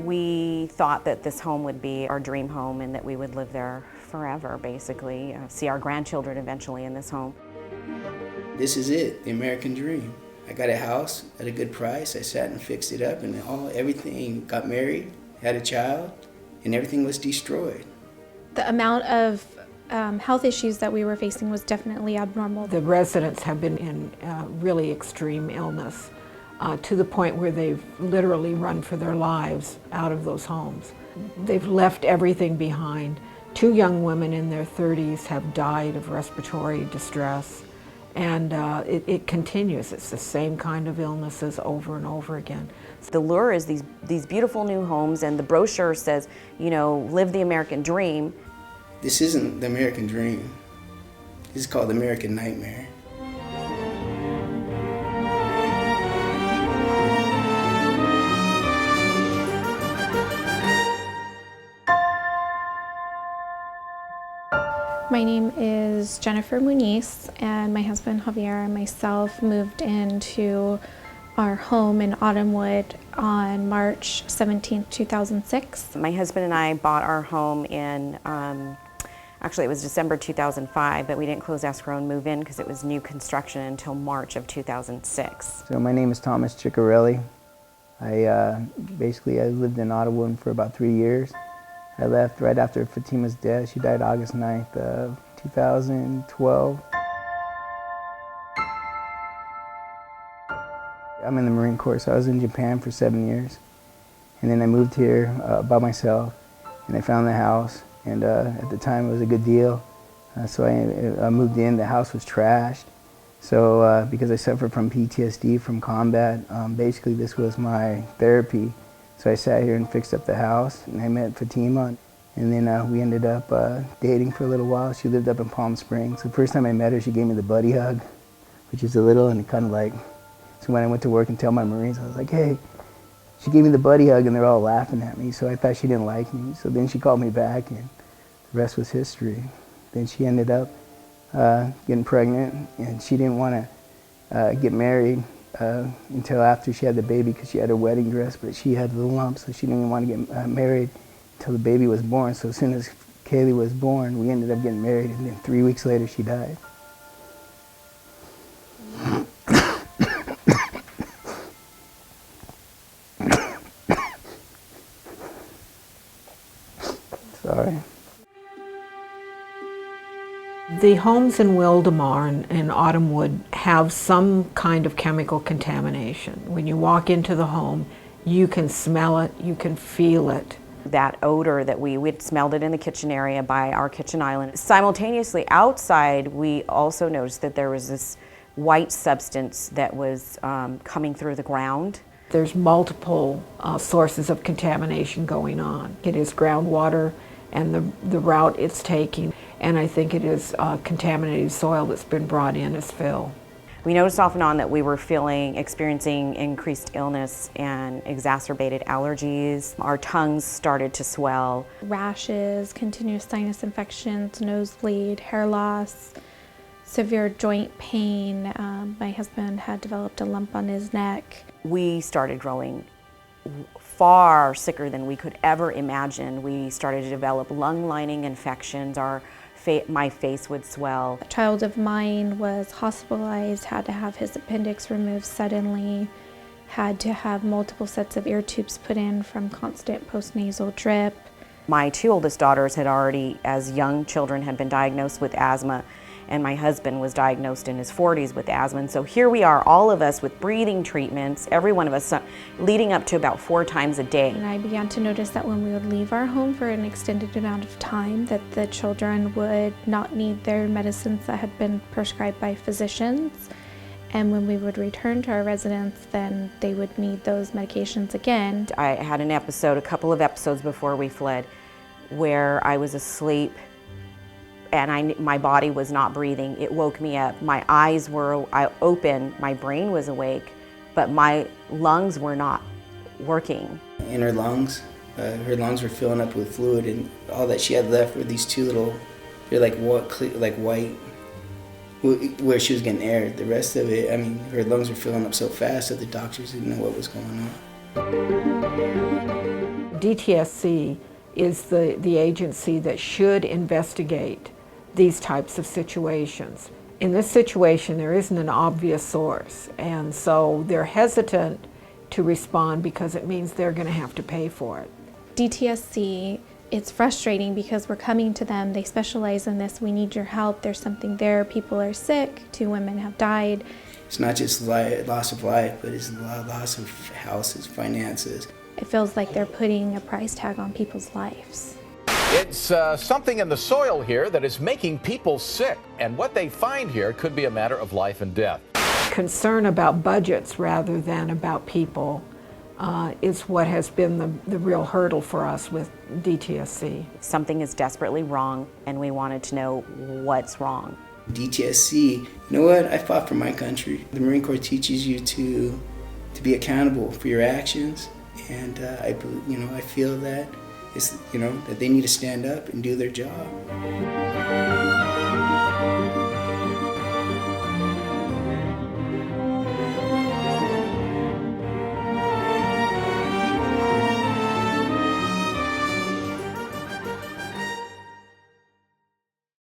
We thought that this home would be our dream home and that we would live there forever, basically, see our grandchildren eventually in this home. This is it, the American dream. I got a house at a good price. I sat and fixed it up, and everything, got married, had a child, and everything was destroyed. The amount of health issues that we were facing was definitely abnormal. The residents have been in really extreme illness to the point where they've literally run for their lives out of those homes. They've left everything behind. 2 young women in their 30s have died of respiratory distress, and it continues. It's the same kind of illnesses over and over again. The lure is these beautiful new homes, and the brochure says, you know, live the American dream. This isn't the American dream. This is called the American nightmare. My name is Jennifer Muniz, and my husband Javier and myself moved into our home in Autumnwood on March 17, 2006. My husband and I bought our home in, actually it was December 2005, but we didn't close escrow and move in because it was new construction until March of 2006. So my name is Thomas Ciccarelli. I lived in Autumnwood for about 3 years. I left right after Fatima's death. She died August 9th of 2012. I'm in the Marine Corps, so I was in Japan for 7 years. And then I moved here by myself, and I found the house. And at the time, it was a good deal. So I moved in. The house was trashed. So because I suffered from PTSD from combat, basically this was my therapy. So I sat here and fixed up the house, and I met Fatima, and then we ended up dating for a little while. She lived up in Palm Springs. The first time I met her, she gave me the buddy hug, which is a little, and it kind of like, so when I went to work and tell my Marines, I was like, hey, she gave me the buddy hug, and they're all laughing at me, so I thought she didn't like me. So then she called me back, and the rest was history. Then she ended up getting pregnant, and she didn't want to get married until after she had the baby because she had her wedding dress, but she had the lumps, so she didn't even want to get married until the baby was born. So as soon as Kaylee was born, we ended up getting married, and then 3 weeks later she died. Sorry. The homes in Wildemar and Autumnwood have some kind of chemical contamination. When you walk into the home, you can smell it, you can feel it. That odor that we'd smelled it in the kitchen area by our kitchen island. Simultaneously outside, we also noticed that there was this white substance that was coming through the ground. There's multiple sources of contamination going on. It is groundwater and the route it's taking, and I think it is contaminated soil that's been brought in as fill. We noticed off and on that we were experiencing increased illness and exacerbated allergies. Our tongues started to swell. Rashes, continuous sinus infections, nosebleed, hair loss, severe joint pain. My husband had developed a lump on his neck. We started growing far sicker than we could ever imagine. We started to develop lung lining infections. My face would swell. A child of mine was hospitalized, had to have his appendix removed suddenly, had to have multiple sets of ear tubes put in from constant postnasal drip. My 2 oldest daughters had already, as young children, had been diagnosed with asthma, and my husband was diagnosed in his 40s with asthma. And so here we are, all of us with breathing treatments, every one of us leading up to about 4 times a day. And I began to notice that when we would leave our home for an extended amount of time, that the children would not need their medicines that had been prescribed by physicians. And when we would return to our residence, then they would need those medications again. I had an episode, a couple of episodes before we fled, where I was asleep and my body was not breathing. It woke me up. My eyes were open, my brain was awake, but my lungs were not working. In her lungs were filling up with fluid, and all that she had left were these 2 little, they're like white where she was getting air. The rest of it, I mean, her lungs were filling up so fast that the doctors didn't know what was going on. DTSC is the agency that should investigate these types of situations. In this situation, there isn't an obvious source, and so they're hesitant to respond because it means they're going to have to pay for it. DTSC, it's frustrating because we're coming to them, they specialize in this, we need your help, there's something there, people are sick, 2 women have died. It's not just loss of life, but it's loss of houses, finances. It feels like they're putting a price tag on people's lives. It's something in the soil here that is making people sick, and what they find here could be a matter of life and death. Concern about budgets rather than about people is what has been the real hurdle for us with DTSC. Something is desperately wrong, and we wanted to know what's wrong. DTSC, you know what? I fought for my country. The Marine Corps teaches you to be accountable for your actions, and I feel that that they need to stand up and do their job.